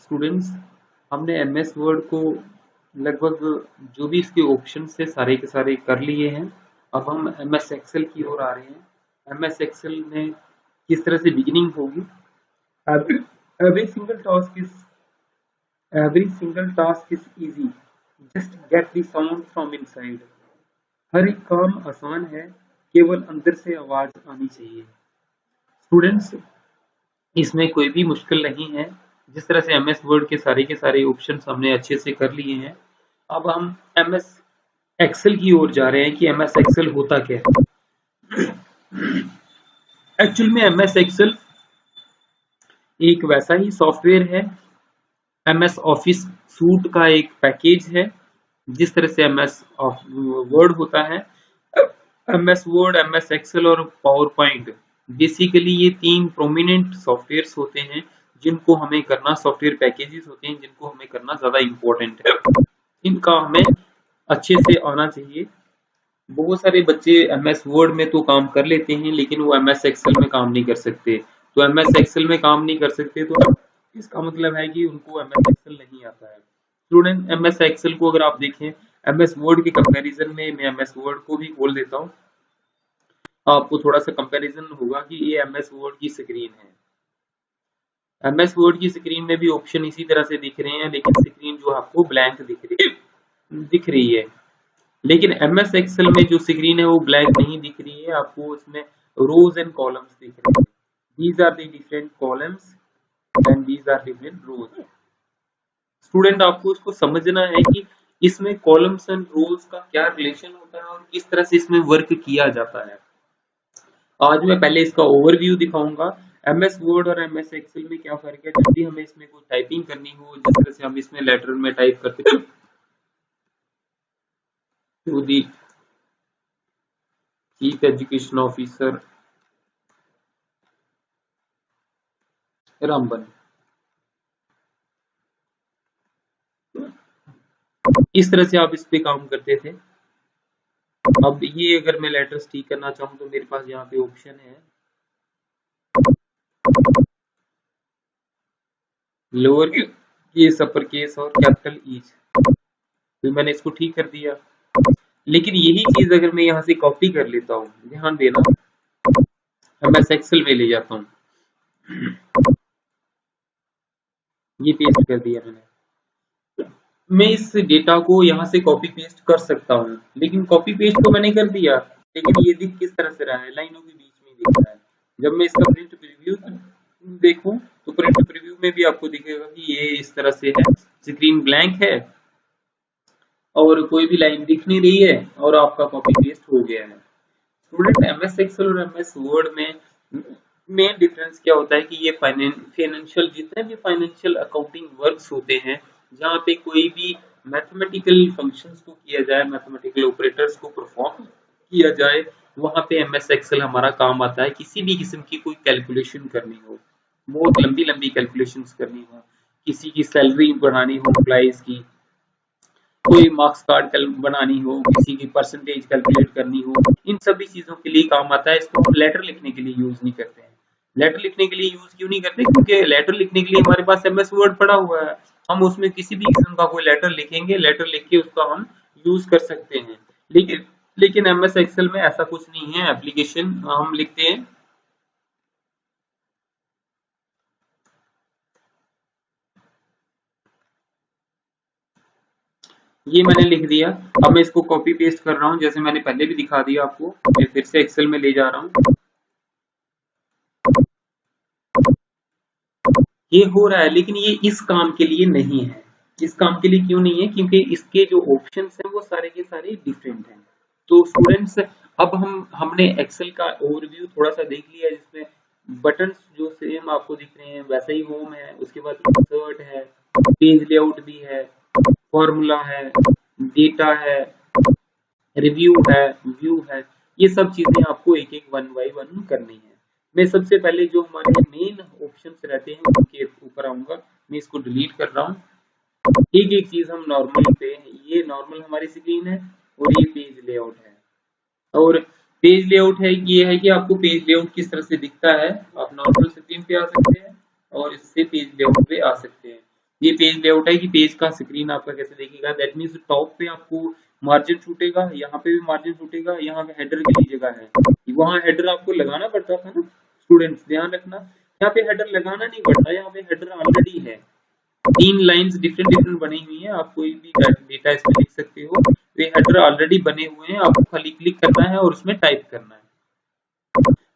Students, हमने MS word को लगभग जो भी इसके ऑप्शन से सारे के सारे कर लिए हैं। अब हम एमएस एक्सेल की ओर आ रहे हैं। एमएस एक्सेल में किस तरह से बिगिनिंग होगी। every single task is every single task is easy, just get the sound from inside। हर एक काम आसान है, केवल अंदर से आवाज आनी चाहिए। स्टूडेंट्स, इसमें कोई भी मुश्किल नहीं है। जिस तरह से एमएस वर्ड के सारे ऑप्शन हमने अच्छे से कर लिए हैं। अब हम एमएस एक्सेल की ओर जा रहे हैं कि एमएस एक्सेल होता क्या है। एक्चुअल में एमएस एक्सेल एक वैसा ही सॉफ्टवेयर है, एमएस ऑफिस सूट का एक पैकेज है। जिस तरह से एमएस वर्ड होता है, एमएस वर्ड, एमएस एक्सेल और पावर पॉइंट, बेसिकली ये तीन प्रोमिनेंट सॉफ्टवेयर्स होते हैं जिनको हमें करना, सॉफ्टवेयर पैकेजेस होते हैं जिनको हमें करना ज्यादा इंपॉर्टेंट है। इनका हमें अच्छे से आना चाहिए। बहुत सारे बच्चे एमएस वर्ड में तो काम कर लेते हैं, लेकिन वो एमएस एक्सेल में काम नहीं कर सकते। तो एमएस एक्सेल में काम नहीं कर सकते तो इसका मतलब है कि उनको एमएस एक्सेल नहीं आता है। स्टूडेंट, एमएस एक्सेल को अगर आप देखें एमएस वर्ड के कंपैरिजन में, मैं एमएस वर्ड को भी खोल देता हूँ, आपको थोड़ा सा कंपैरिजन होगा कि ये एमएस वर्ड की स्क्रीन है। एमएस वर्ड की स्क्रीन में भी ऑप्शन इसी तरह से दिख रहे हैं, लेकिन स्क्रीन जो आपको ब्लैंक दिख रही है। लेकिन एमएस एक्सेल में जो स्क्रीन है वो ब्लैंक नहीं दिख रही है, आपको इसमें रोज एंड कॉलम्स दिख रहे हैं। These are the different columns and these are different rows. Student, आपको इसको समझना है कि इसमें कॉलम्स एंड रोज का क्या रिलेशन होता है और किस तरह से इसमें वर्क किया जाता है। आज मैं पहले इसका ओवरव्यू दिखाऊंगा। एमएस वर्ड और एमएस एक्सेल में क्या फर्क है। जब भी हमें इसमें कोई टाइपिंग करनी हो, जिस तरह से हम इसमें लेटर में टाइप करते हैं, to the chief education officer Ramban, इस तरह से आप इस पे काम करते थे। अब ये अगर मैं लेटर्स ठीक करना चाहूँ तो मेरे पास यहाँ पे ऑप्शन है लोअर केस, अपर केस और कैपिटल ईच। तो मैंने इसको ठीक कर दिया। लेकिन यही चीज अगर मैं यहाँ से कॉपी कर लेता हूँ, ध्यान देना, एमएस एक्सेल में ले जाता हूँ, ये पेस्ट कर दिया मैंने। मैं इस डेटा को यहाँ से कॉपी पेस्ट कर सकता हूँ, लेकिन कॉपी पेस्ट तो मैंने कर दिया, लेकिन ये दिख किस तरह से रहा है, लाइनों के बीच में दिख रहा है। जब मैं इसका प्रिंट प्रीव्यू देखूं तो प्रिंट प्रीव्यू में भी आपको दिखेगा कि ये इस तरह से है, स्क्रीन ब्लैंक है और कोई भी लाइन दिख नहीं रही है और आपका कॉपी पेस्ट हो गया है। स्टूडेंट, एमएस एक्सेल और एमएस वर्ड में मेन डिफरेंस क्या होता है कि ये फाइनेंशियल, जितने भी फाइनेंशियल अकाउंटिंग वर्क्स होते हैं, जहाँ पे कोई भी मैथमेटिकल फंक्शंस को किया जाए, मैथमेटिकल ऑपरेटर्स को परफॉर्म किया जाए, वहां पे एमएस एक्सेल हमारा काम आता है। किसी भी किस्म की कोई कैलकुलेशन करनी हो, बहुत लंबी लंबी कैलकुलेशंस करनी हो, किसी की सैलरी बढ़ानी हो एम्प्लॉइज की, कोई मार्क्स कार्ड बनानी हो, किसी की परसेंटेज कैलकुलेट करनी हो, इन सभी चीजों के लिए काम आता है। इसको हम लेटर लिखने के लिए यूज नहीं करते हैं। लेटर लिखने के लिए यूज क्यों नहीं करते, क्योंकि लेटर लिखने के लिए हमारे पास एमएस वर्ड पड़ा हुआ है। हम उसमें किसी भी किस्म का कोई लेटर लिखेंगे, लेटर लिख के उसका हम यूज कर सकते हैं। लेकिन एमएस एक्सेल में ऐसा कुछ नहीं है। एप्लीकेशन हम लिखते हैं, ये मैंने लिख दिया। अब मैं इसको कॉपी पेस्ट कर रहा हूं, जैसे मैंने पहले भी दिखा दिया आपको। मैं फिर से एक्सेल में ले जा रहा हूं, ये हो रहा है, लेकिन ये इस काम के लिए नहीं है। इस काम के लिए क्यों नहीं है, क्योंकि इसके जो ऑप्शंस हैं वो सारे के सारे डिफरेंट हैं। तो स्टूडेंट्स, अब हमने एक्सेल का ओवरव्यू थोड़ा सा देख लिया, जिसमें बटन्स जो सेम आपको दिख रहे हैं वैसा ही होम है, उसके बाद इंसर्ट है, पेज लेआउट भी है, फॉर्मूला है, डेटा है, रिव्यू है, व्यू है, ये सब चीजें आपको एक एक वन बाई वन करनी है। मैं सबसे पहले जो हमारे मेन ऑप्शंस रहते हैं उनके ऊपर आऊंगा। मैं इसको डिलीट कर रहा हूँ। एक एक चीज हम नॉर्मल पे, ये नॉर्मल हमारी स्क्रीन है और ये पेज लेआउट है। और पेज लेआउट है, ये है कि आपको पेज लेआउट किस तरह से दिखता है। आप नॉर्मल स्क्रीन पे आ सकते हैं और इससे पेज लेआउट पे आ सकते हैं। ये पेज लेआउट है कि पेज का स्क्रीन आपका कैसे देखेगा। दैट मीन्स टॉप पे आपको मार्जिन छूटेगा, यहाँ पे भी मार्जिन छूटेगा, यहाँ पे हेडर की जगह है, वहां हेडर आपको लगाना पड़ता था ना स्टूडेंट्स, ध्यान रखना। यहाँ पे हेडर लगाना नहीं पड़ता, यहाँ पे हेडर ऑलरेडी है। 3 लाइंस डिफरेंट डिफरेंट बनी हुई है, आप कोई भी डेटा इसमें लिख सकते हो। वे हेडर ऑलरेडी बने हुए हैं, आपको खाली क्लिक करना है और उसमें टाइप करना है।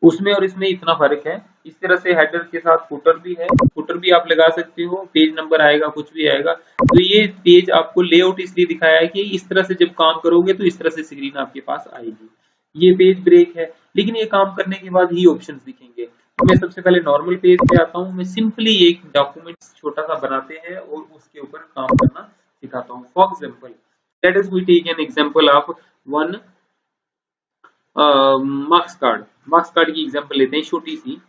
उसमें और इसमें इतना फर्क है। इस तरह से हेडर के साथ फुटर भी है, फुटर भी आप लगा सकते हो, पेज नंबर आएगा, कुछ भी आएगा। तो ये पेज आपको लेआउट इसलिए दिखाया है कि इस तरह से जब काम करोगे तो इस तरह से स्क्रीन आपके पास आएगी। ये पेज ब्रेक है, लेकिन ये काम करने के बाद ही ऑप्शंस दिखेंगे। तो मैं सबसे पहले नॉर्मल पेज पे आता हूँ, मैं सिंपली एक डॉक्यूमेंट छोटा सा बनाते हैं और उसके ऊपर काम करना सिखाता हूँ। For example, let us we take an example of one marks card की एग्जांपल लेते हैं छोटी सी।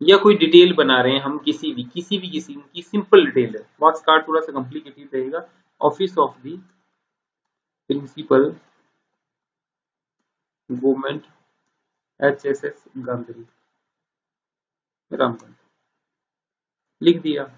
या कोई डिटेल बना रहे हैं हम, किसी किस्म की सिंपल डिटेल है। मार्क्स कार्ड थोड़ा सा कॉम्प्लिकेटेड रहेगा। Office of the principal government HSS Gandhari Ramgarh, लिख दिया।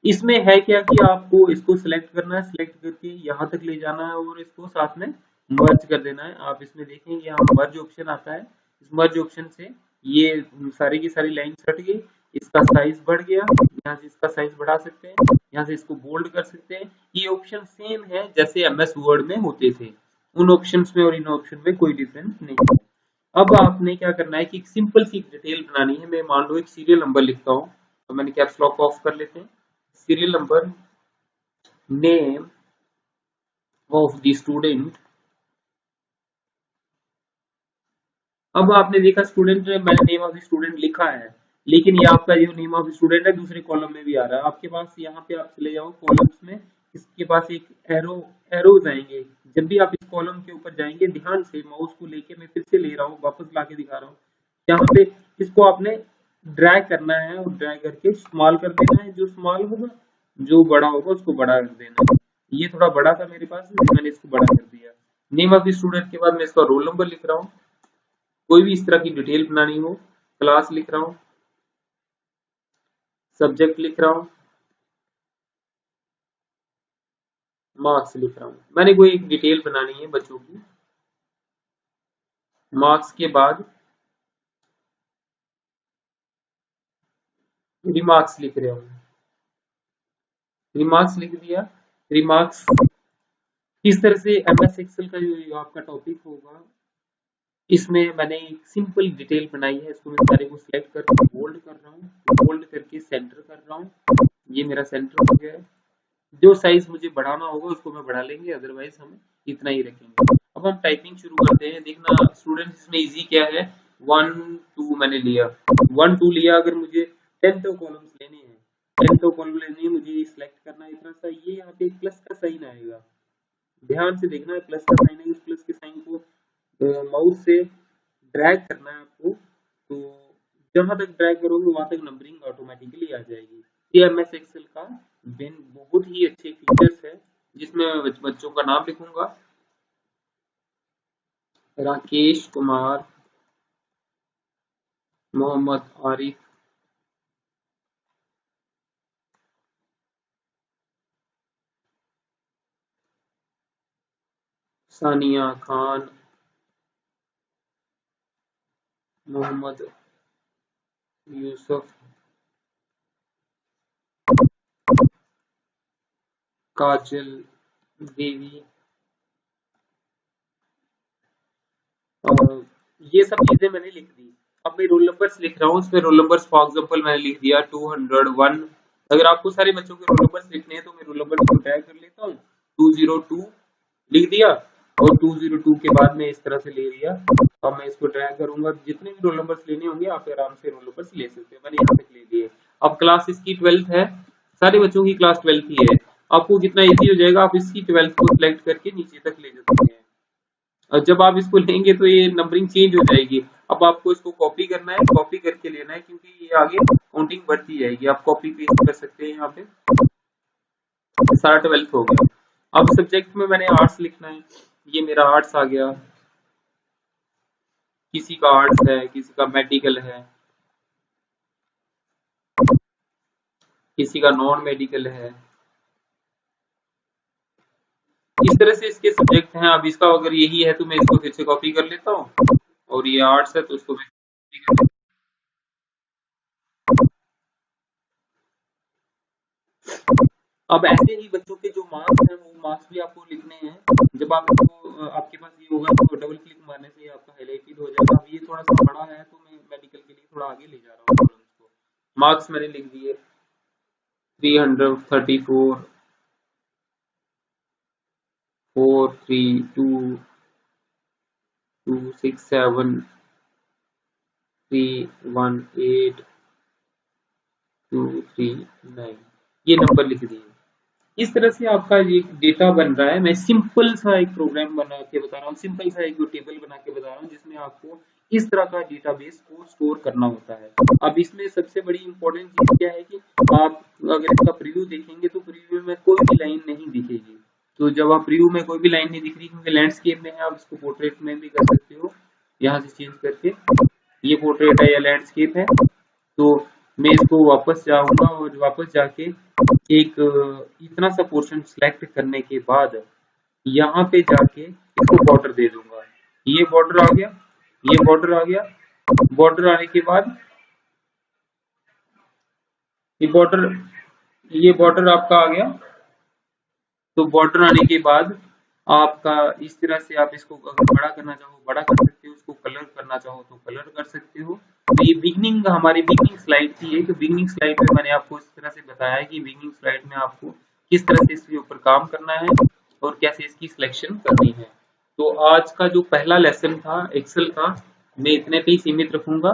इसमें है क्या कि आपको इसको सिलेक्ट करना है, सिलेक्ट करके यहाँ तक ले जाना है और इसको साथ में मर्ज कर देना है। आप इसमें देखेंगे यहाँ मर्ज ऑप्शन आता है। इस मर्ज ऑप्शन से ये सारी की सारी लाइन्स हट गई, इसका साइज बढ़ गया। यहाँ से इसका साइज बढ़ा सकते हैं, यहाँ से इसको बोल्ड कर सकते हैं। ये ऑप्शन सेम है जैसे MS वर्ड में होते थे। उन ऑप्शंस में और इन ऑप्शन में कोई डिफरेंस नहीं है। अब आपने क्या करना है कि एक सिंपल सी डिटेल बनानी है। मैं मान लो एक सीरियल नंबर लिखता हूँ, तो मैंने कैप्स लॉक ऑफ कर लेते हैं। serial number, name of the student। अब आपने देखा स्टूडेंट, मैंने नेम ऑफ द स्टूडेंट लिखा है, लेकिन ये आपका जो नेम ऑफ द स्टूडेंट है दूसरे कॉलम में भी आ रहा है। आपके पास यहाँ पे आप चले जाओ कॉलम्स में, इसके पास एक एरोज आएंगे। जब भी आप इस कॉलम के ऊपर जाएंगे, ध्यान से माउस को लेके, मैं फिर से ले रहा हूँ, वापस लाके दिखा रहा हूँ। यहाँ पे इसको आपने ड्रैग करना है और ड्रैग करके स्मॉल कर देना है। जो स्मॉल होगा, जो बड़ा होगा उसको बड़ा कर देना है। ये थोड़ा बड़ा था मेरे पास, मैंने इसको बड़ा कर दिया। नेम ऑफ द स्टूडेंट के बाद मैं इसका रोल नंबर लिख रहा हूँ। कोई भी इस तरह की डिटेल बनानी हो, क्लास लिख रहा हूँ, सब्जेक्ट लिख रहा हूँ, मार्क्स लिख रहा हूँ। मैंने कोई एक डिटेल बनानी है बच्चों की। मार्क्स के बाद रिमार्क्स लिख रहा हूँ, रिमार्क्स लिख दिया। रिमार्क्स किस तरह से MS एक्सेल का जो आपका टॉपिक होगा, इसमें मैंने एक सिंपल डिटेल बनाई है। इसको मैं सारे को सिलेक्ट करके बोल्ड कर रहा हूँ, बोल्ड करके सेंटर कर रहा हूँ। ये मेरा सेंटर हो गया है। जो साइज मुझे बढ़ाना होगा उसको मैं बढ़ा लेंगे, अदरवाइज हम इतना ही रखेंगे। अब हम टाइपिंग शुरू करते हैं। देखना स्टूडेंट्स, इसमें इजी क्या है, 1 2 मैंने लिया, 1 2 लिया। अगर मुझे 10 कॉलम्स लेने हैं, 10 कॉलम लेने हैं, मुझे सिलेक्ट करना है इतना सा। ये यहाँ पे प्लस का साइन आएगा, ध्यान से देखना है, प्लस का साइन है। इस प्लस के साइन को माउस से ड्रैग करना है आपको। तो जहां तक ड्रैग करोगे वहां तक नंबरिंग ऑटोमेटिकली आ जाएगी। ये MS एक्सेल का बहुत ही अच्छे फीचर्स है, जिसमें मैं बच्चों का नाम लिखूंगा, राकेश कुमार, मोहम्मद आरिफ, सानिया खान, मोहम्मद यूसुफ, काजल देवी। ये सब चीजें मैंने लिख दी। अब मैं रोल नंबर्स लिख रहा हूँ, उसमें रोल नंबर्स फॉर एग्जांपल मैंने लिख दिया 201। अगर आपको सारे बच्चों के रोल नंबर्स लिखने हैं तो मैं रोल नंबर को टैग कर लेता हूँ, 202 लिख दिया। और 202 के बाद मैं इस तरह से ले लिया। अब मैं इसको ड्रैग करूंगा, जितने भी रोल नंबर्स लेने होंगे आप आराम से रोल नंबर्स ले सकते हैं। मैंने यहाँ तक ले लिए। अब क्लास इसकी 12th है, सारे बच्चों की क्लास 12th ही है। आपको कितना इजी हो जाएगा, आप इसकी 12th को सिलेक्ट करके नीचे तक ले जा सकते हैं। और जब आप इसको लेंगे तो ये नंबरिंग चेंज हो जाएगी। अब आपको इसको कॉपी करना है, कॉपी करके लेना है, क्योंकि ये आगे काउंटिंग बढ़ती जाएगी। आप कॉपी पेस्ट कर सकते हैं। यहाँ पे सारा 12th हो गया। अब सब्जेक्ट में मैंने आर्ट्स लिखना है, ये मेरा आर्ट्स आ गया। किसी का आर्ट्स है, किसी का मेडिकल है, किसी का नॉन मेडिकल है। इस तरह से इसके सब्जेक्ट हैं। अब इसका अगर यही है तो मैं इसको फिर से कॉपी कर लेता हूँ, और ये आर्ट्स है तो उसको मैं copy कर लेता हूँ। अब ऐसे ही बच्चों के जो मार्क्स हैं वो मार्क्स भी आपको लिखने हैं। जब आपको आपके पास ये होगा तो डबल क्लिक मारने से ये आपका हाईलाइटेड हो जाएगा। अब ये थोड़ा सा बड़ा है तो मैं मेडिकल के लिए थोड़ा आगे ले जा रहा हूँ प्रॉब्लम्स को। मार्क्स मैंने लिख दिए 334, 432, 267, 318, 239, ये नंबर लिख दिए। इस तरह से आपका ये डेटा बन रहा है। मैं सिंपल सा एक प्रोग्राम बना के बता रहा हूँ, सिंपल सा एक टेबल बना के बता रहा हूँ जिसमें आपको इस तरह का डेटाबेस को स्टोर करना होता है। अब इसमें सबसे बड़ी इंपॉर्टेंट चीज क्या है कि आप अगर इसका प्रीव्यू देखेंगे तो प्रीव्यू में कोई भी लाइन नहीं दिखेगी। तो जब आप प्रीव्यू में कोई भी लाइन नहीं दिख रही क्योंकि लैंडस्केप में है, आप इसको पोर्ट्रेट में भी कर सकते हो यहाँ से चेंज करके। ये पोर्ट्रेट है या लैंडस्केप है, तो मैं इसको वापस जाऊंगा और वापस जाके एक इतना सा पोर्शन सिलेक्ट करने के बाद यहाँ पे जाके इसको बॉर्डर दे दूंगा। ये बॉर्डर आ गया, ये बॉर्डर आ गया। बॉर्डर आने के बाद ये बॉर्डर ये बॉर्डर आपका आ गया। तो बॉर्डर आने के बाद आपका इस तरह से आप इसको अगर बड़ा करना चाहो बड़ा कर सकते हो, उसको कलर करना चाहो तो कलर कर सकते हो। तो ये बिगनिंग हमारी बिगनिंग स्लाइड थी। एक बिगनिंग स्लाइड में मैंने आपको इस तरह से बताया है कि बिगनिंग स्लाइड में आपको किस तरह से इसके ऊपर काम करना है और कैसे इसकी सिलेक्शन करनी है। तो आज का जो पहला लेसन था एक्सेल का, मैं इतने पे ही सीमित रखूंगा।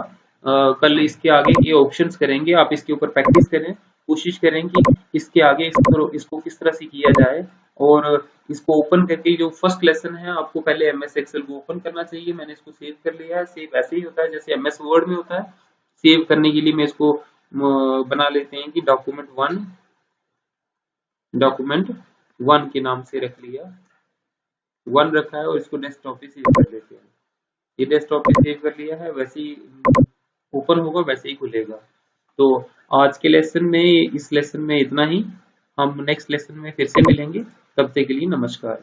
कल इसके आगे ये ऑप्शंस करेंगे, आप इसके ऊपर प्रैक्टिस करें, कोशिश करें कि इसके आगे इसको किस तरह से किया जाए। और इसको ओपन करके जो फर्स्ट लेसन है आपको पहले एमएस एक्सेल को ओपन करना चाहिए। मैंने इसको सेव कर लिया है। सेव ऐसे ही होता है जैसे एमएस वर्ड में होता है। सेव करने के लिए मैं इसको बना लेते हैं कि डॉक्यूमेंट 1 के नाम से रख लिया, 1 रखा है, और इसको डेस्कटॉप पे सेव कर लेते हैं। ये डेस्कटॉप पे सेव कर लिया है, वैसे ही ओपन होगा वैसे ही खुलेगा। तो आज के लेसन में इस लेसन में इतना ही। हम नेक्स्ट लेसन में फिर से मिलेंगे, तब तक के लिए नमस्कार।